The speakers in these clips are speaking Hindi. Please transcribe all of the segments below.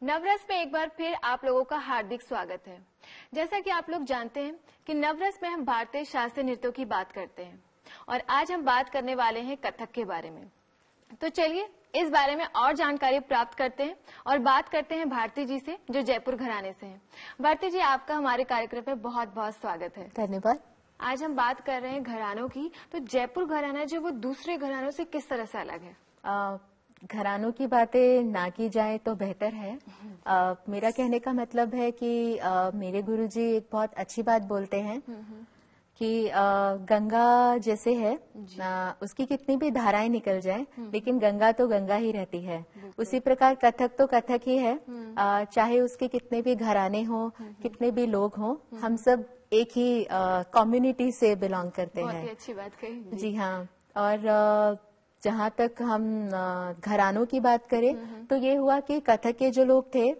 नवरस में एक बार फिर आप लोगों का हार्दिक स्वागत है। जैसा कि आप लोग जानते हैं कि नवरस में हम भारतीय शास्त्रीय नृत्यों की बात करते हैं और आज हम बात करने वाले हैं कथक के बारे में। तो चलिए इस बारे में और जानकारी प्राप्त करते हैं और बात करते हैं भारती जी से, जो जयपुर घराने से हैं। भारती जी, आपका हमारे कार्यक्रम में बहुत बहुत स्वागत है। धन्यवाद। आज हम बात कर रहे हैं घरानों की। तो जयपुर घराना जो वो दूसरे घरानों से किस तरह से अलग है? घरानों की बातें ना की जाए तो बेहतर है। मेरा कहने का मतलब है कि मेरे गुरुजी एक बहुत अच्छी बात बोलते हैं कि गंगा जैसे है, उसकी कितनी भी धाराएं निकल जाए लेकिन गंगा तो गंगा ही रहती है। उसी प्रकार कथक तो कथक ही है। चाहे उसके कितने भी घराने हो, कितने भी लोग हों, हम सब एक ही कम्युनिटी से बिलोंग करते हैं। बहुत ही अच्छी बात कही जी हाँ। और जहाँ तक हम घरानों की बात करें तो ये हुआ कि कथक के जो लोग थे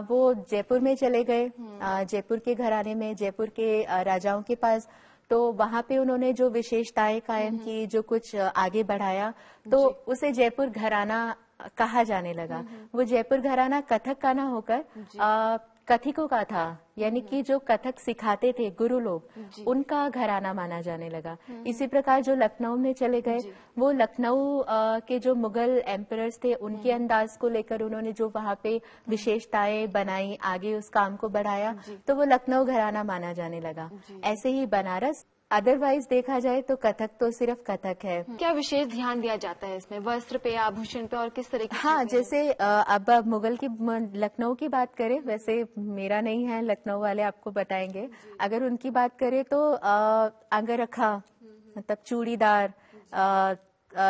वो जयपुर में चले गए, जयपुर के घराने में, जयपुर के राजाओं के पास। तो वहाँ पे उन्होंने जो विशेषताएं कायम की, जो कुछ आगे बढ़ाया, तो उसे जयपुर घराना कहा जाने लगा। वो जयपुर घराना कथक का ना होकर कथिकों का था, यानी कि जो कथक सिखाते थे गुरु लोग, उनका घराना माना जाने लगा। इसी प्रकार जो लखनऊ में चले गए, वो लखनऊ के जो मुगल एम्परर्स थे, उनके अंदाज को लेकर उन्होंने जो वहाँ पे विशेषताएं बनाई, आगे उस काम को बढ़ाया, तो वो लखनऊ घराना माना जाने लगा। ऐसे ही बनारस। अदरवाइज देखा जाए तो कथक तो सिर्फ कथक है। क्या विशेष ध्यान दिया जाता है इसमें, वस्त्र पे, आभूषण पे और किस तरह की? हाँ, जैसे अब मुगल की, लखनऊ की बात करें, वैसे मेरा नहीं है, लखनऊ वाले आपको बताएंगे। अगर उनकी बात करें तो अंगरखा मतलब चूड़ीदार,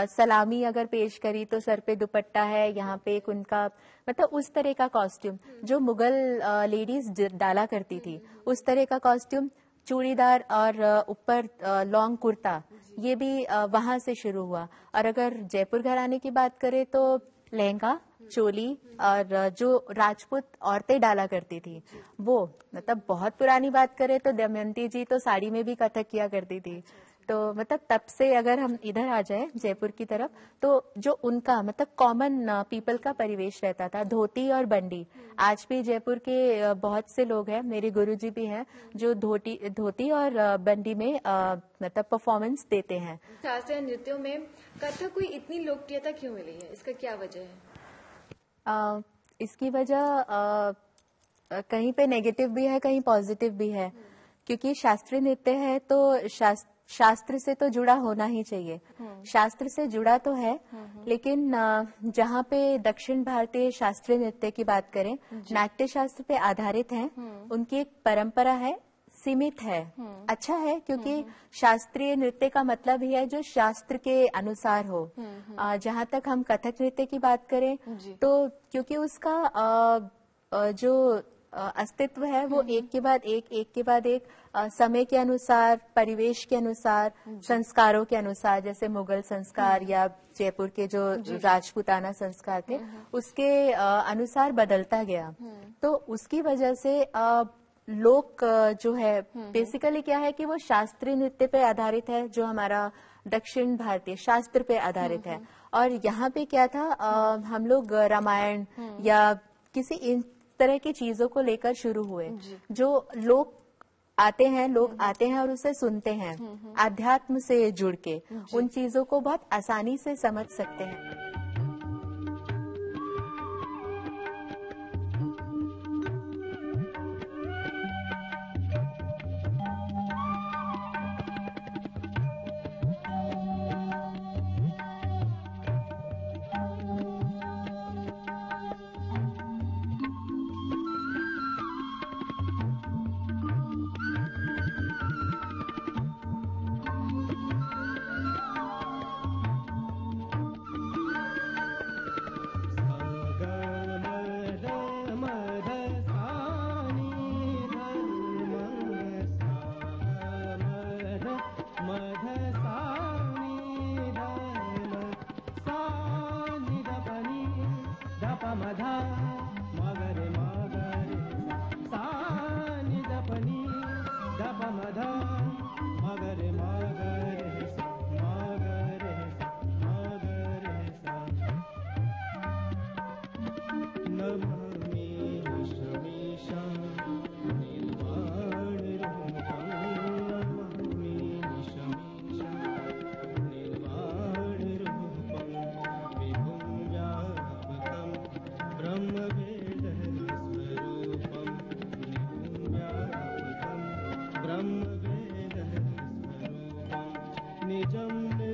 सलामी अगर पेश करी तो सर पे दुपट्टा है, यहाँ पे एक उनका मतलब उस तरह का कॉस्ट्यूम जो मुगल लेडीज डाला करती थी, उस तरह का कॉस्ट्यूम, चूड़ीदार और ऊपर लॉन्ग कुर्ता, ये भी वहां से शुरू हुआ। और अगर जयपुर घराने की बात करें तो लहंगा, चोली और जो राजपूत औरतें डाला करती थी, वो मतलब बहुत पुरानी बात करें तो दमयंती जी तो साड़ी में भी कथक किया करती थी। तो मतलब तब से अगर हम इधर आ जाए जयपुर की तरफ, तो जो उनका मतलब कॉमन पीपल का परिवेश रहता था, धोती और बंडी। आज भी जयपुर के बहुत से लोग हैं, मेरे गुरुजी भी हैं, जो धोती और बंडी में मतलब परफॉर्मेंस देते हैं। शास्त्रीय नृत्यों में कथक को इतनी लोकप्रियता क्यों मिली है, इसका क्या वजह है? इसकी वजह कहीं पे नेगेटिव भी है, कहीं पॉजिटिव भी है, क्योंकि शास्त्रीय नृत्य है तो शास्त्र से तो जुड़ा होना ही चाहिए। शास्त्र से जुड़ा तो है, लेकिन जहाँ पे दक्षिण भारतीय शास्त्रीय नृत्य की बात करें, नाट्य शास्त्र पे आधारित है, उनकी एक परंपरा है, सीमित है। अच्छा है, क्योंकि शास्त्रीय नृत्य का मतलब ही है जो शास्त्र के अनुसार हो। जहाँ तक हम कथक नृत्य की बात करें तो क्योंकि उसका जो अस्तित्व है वो एक के बाद एक समय के अनुसार, परिवेश के अनुसार, संस्कारों के अनुसार, जैसे मुगल संस्कार या जयपुर के जो राजपूताना संस्कार थे, उसके अनुसार बदलता गया। तो उसकी वजह से लोक जो है बेसिकली क्या है कि वो शास्त्रीय नृत्य पे आधारित है, जो हमारा दक्षिण भारतीय शास्त्र पे आधारित है। और यहाँ पे क्या था, हम लोग रामायण या किसी इन तरह की चीजों को लेकर शुरू हुए, जो लोग आते हैं और उसे सुनते हैं, आध्यात्म से जुड़ के उन चीजों को बहुत आसानी से समझ सकते हैं। जमने